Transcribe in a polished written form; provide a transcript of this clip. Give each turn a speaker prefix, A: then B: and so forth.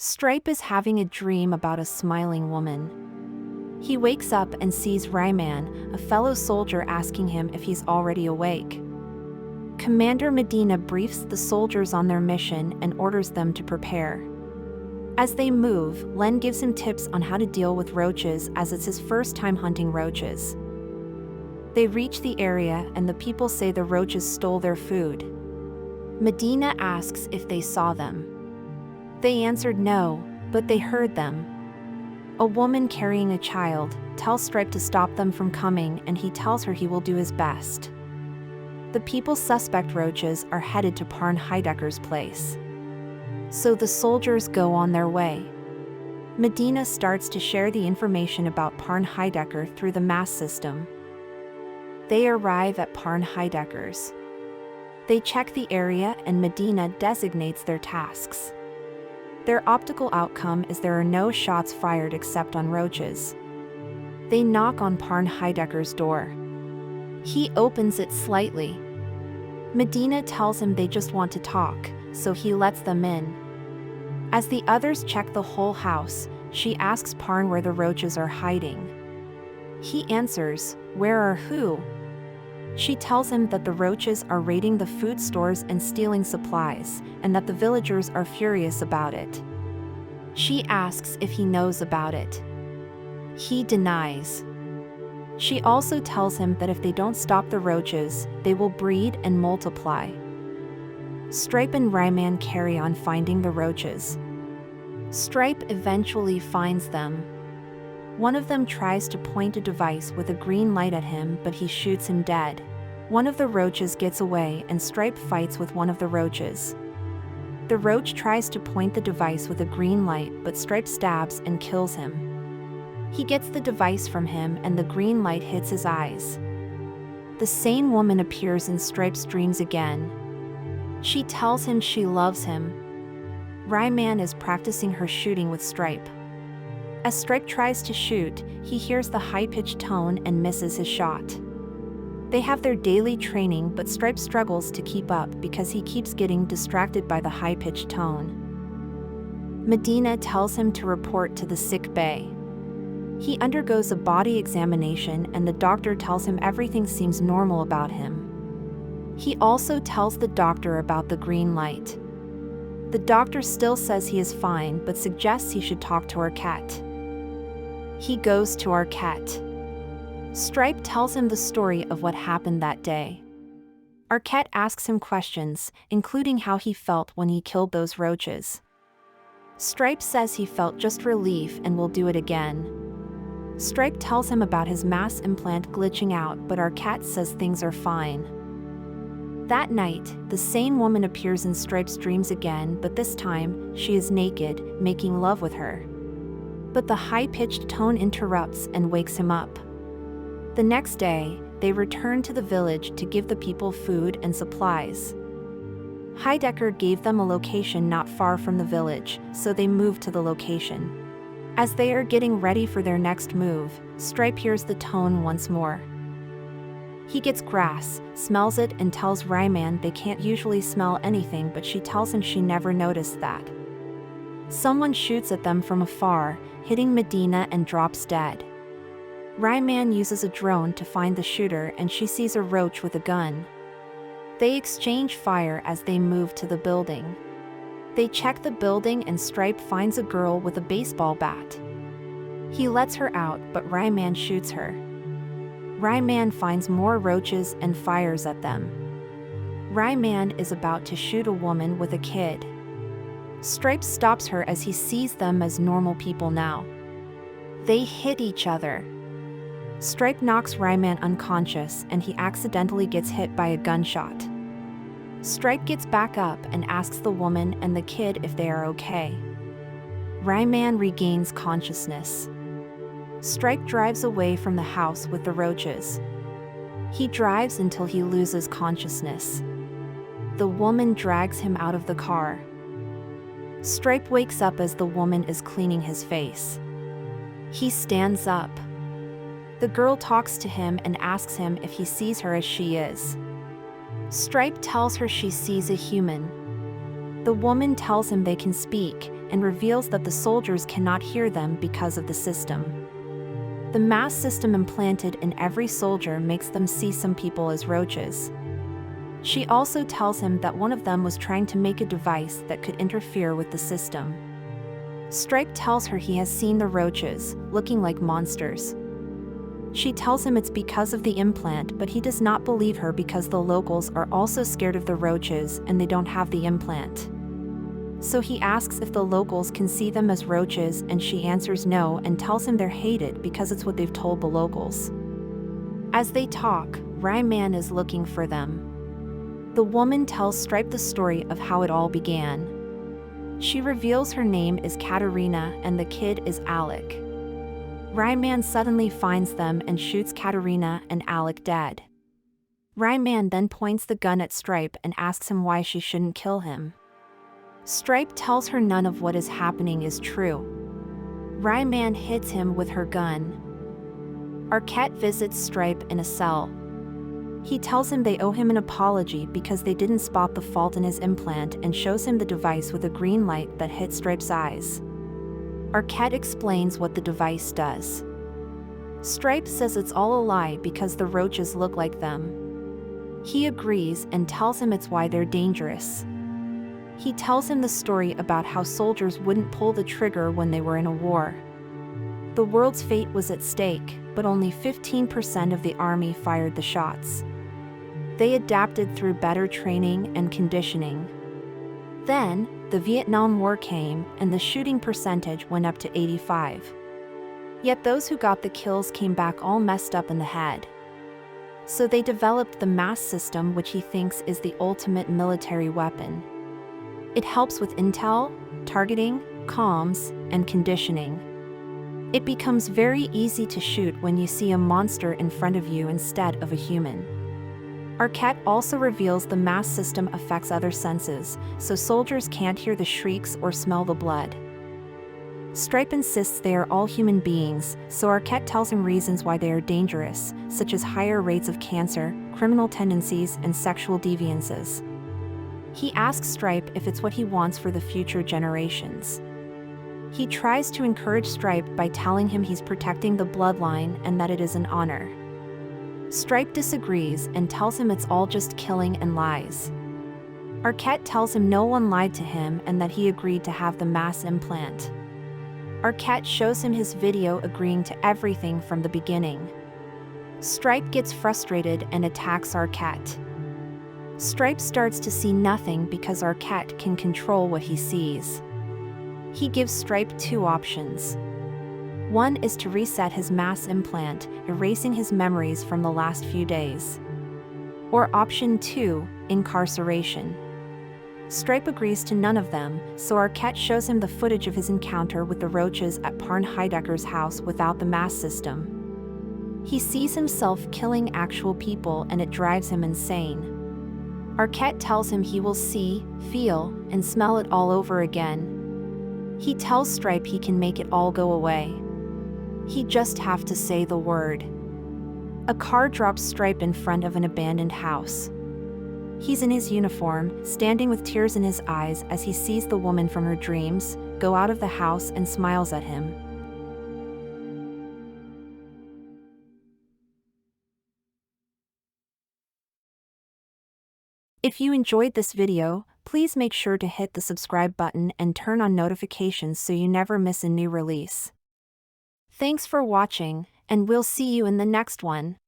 A: Stripe is having a dream about a smiling woman. He wakes up and sees Ryman, a fellow soldier, asking him if he's already awake. Commander Medina briefs the soldiers on their mission and orders them to prepare. As they move, Len gives him tips on how to deal with roaches, as it's his first time hunting roaches. They reach the area and the people say the roaches stole their food. Medina asks if they saw them. They answered no, but they heard them. A woman carrying a child tells Stripe to stop them from coming, and he tells her he will do his best. The people suspect roaches are headed to Parn Heidecker's place. So the soldiers go on their way. Medina starts to share the information about Parn Heidecker through the mass system. They arrive at Parn Heidecker's. They check the area and Medina designates their tasks. Their optical outcome is there are no shots fired except on roaches. They knock on Parn Heidecker's door. He opens it slightly. Medina tells him they just want to talk, so he lets them in. As the others check the whole house, she asks Parn where the roaches are hiding. He answers, "Where are who?" She tells him that the roaches are raiding the food stores and stealing supplies, and that the villagers are furious about it. She asks if he knows about it. He denies. She also tells him that if they don't stop the roaches, they will breed and multiply. Stripe and Ryman carry on finding the roaches. Stripe eventually finds them. One of them tries to point a device with a green light at him, but he shoots him dead. One of the roaches gets away and Stripe fights with one of the roaches. The roach tries to point the device with a green light, but Stripe stabs and kills him. He gets the device from him and the green light hits his eyes. The same woman appears in Stripe's dreams again. She tells him she loves him. Ryman is practicing her shooting with Stripe. As Stripe tries to shoot, he hears the high-pitched tone and misses his shot. They have their daily training, but Stripe struggles to keep up because he keeps getting distracted by the high-pitched tone. Medina tells him to report to the sick bay. He undergoes a body examination and the doctor tells him everything seems normal about him. He also tells the doctor about the green light. The doctor still says he is fine, but suggests he should talk to Arquette. He goes to Arquette. Stripe tells him the story of what happened that day. Arquette asks him questions, including how he felt when he killed those roaches. Stripe says he felt just relief and will do it again. Stripe tells him about his mass implant glitching out, but Arquette says things are fine. That night, the same woman appears in Stripe's dreams again, but this time, she is naked, making love with her. But the high-pitched tone interrupts and wakes him up. The next day, they return to the village to give the people food and supplies. Heidecker gave them a location not far from the village, so they moved to the location. As they are getting ready for their next move, Stripe hears the tone once more. He gets grass, smells it, and tells Ryman they can't usually smell anything, but she tells him she never noticed that. Someone shoots at them from afar, hitting Medina and drops dead. Ryman uses a drone to find the shooter and she sees a roach with a gun. They exchange fire as they move to the building. They check the building and Stripe finds a girl with a baseball bat. He lets her out, but Ryman shoots her. Ryman finds more roaches and fires at them. Ryman is about to shoot a woman with a kid. Stripe stops her as he sees them as normal people now. They hit each other. Stripe knocks Ryman unconscious and he accidentally gets hit by a gunshot. Stripe gets back up and asks the woman and the kid if they are okay. Ryman regains consciousness. Stripe drives away from the house with the roaches. He drives until he loses consciousness. The woman drags him out of the car. Stripe wakes up as the woman is cleaning his face. He stands up. The girl talks to him and asks him if he sees her as she is. Stripe tells her she sees a human. The woman tells him they can speak, and reveals that the soldiers cannot hear them because of the system. The mass system implanted in every soldier makes them see some people as roaches. She also tells him that one of them was trying to make a device that could interfere with the system. Stripe tells her he has seen the roaches, looking like monsters. She tells him it's because of the implant, but he does not believe her because the locals are also scared of the roaches and they don't have the implant. So he asks if the locals can see them as roaches, and she answers no and tells him they're hated because it's what they've told the locals. As they talk, Ryman is looking for them. The woman tells Stripe the story of how it all began. She reveals her name is Katerina and the kid is Alec. Ryman suddenly finds them and shoots Katerina and Alec dead. Ryman then points the gun at Stripe and asks him why she shouldn't kill him. Stripe tells her none of what is happening is true. Ryman hits him with her gun. Arquette visits Stripe in a cell. He tells him they owe him an apology because they didn't spot the fault in his implant and shows him the device with a green light that hits Stripe's eyes. Arquette explains what the device does. Stripe says it's all a lie because the roaches look like them. He agrees and tells him it's why they're dangerous. He tells him the story about how soldiers wouldn't pull the trigger when they were in a war. The world's fate was at stake, but only 15% of the army fired the shots. They adapted through better training and conditioning. Then, the Vietnam War came, and the shooting percentage went up to 85. Yet those who got the kills came back all messed up in the head. So they developed the mass system, which he thinks is the ultimate military weapon. It helps with intel, targeting, comms, and conditioning. It becomes very easy to shoot when you see a monster in front of you instead of a human. Arquette also reveals the mass system affects other senses, so soldiers can't hear the shrieks or smell the blood. Stripe insists they are all human beings, so Arquette tells him reasons why they are dangerous, such as higher rates of cancer, criminal tendencies, and sexual deviances. He asks Stripe if it's what he wants for the future generations. He tries to encourage Stripe by telling him he's protecting the bloodline and that it is an honor. Stripe disagrees and tells him it's all just killing and lies. Arquette tells him no one lied to him and that he agreed to have the mass implant. Arquette shows him his video agreeing to everything from the beginning. Stripe gets frustrated and attacks Arquette. Stripe starts to see nothing because Arquette can control what he sees. He gives Stripe two options. One is to reset his mass implant, erasing his memories from the last few days. Or option 2, incarceration. Stripe agrees to none of them, so Arquette shows him the footage of his encounter with the roaches at Parn Heidecker's house without the mass system. He sees himself killing actual people and it drives him insane. Arquette tells him he will see, feel, and smell it all over again. He tells Stripe he can make it all go away. He just have to say the word. A car drops Stripe in front of an abandoned house. He's in his uniform, standing with tears in his eyes as he sees the woman from her dreams go out of the house and smiles at him. If you enjoyed this video, please make sure to hit the subscribe button and turn on notifications so you never miss a new release. Thanks for watching, and we'll see you in the next one.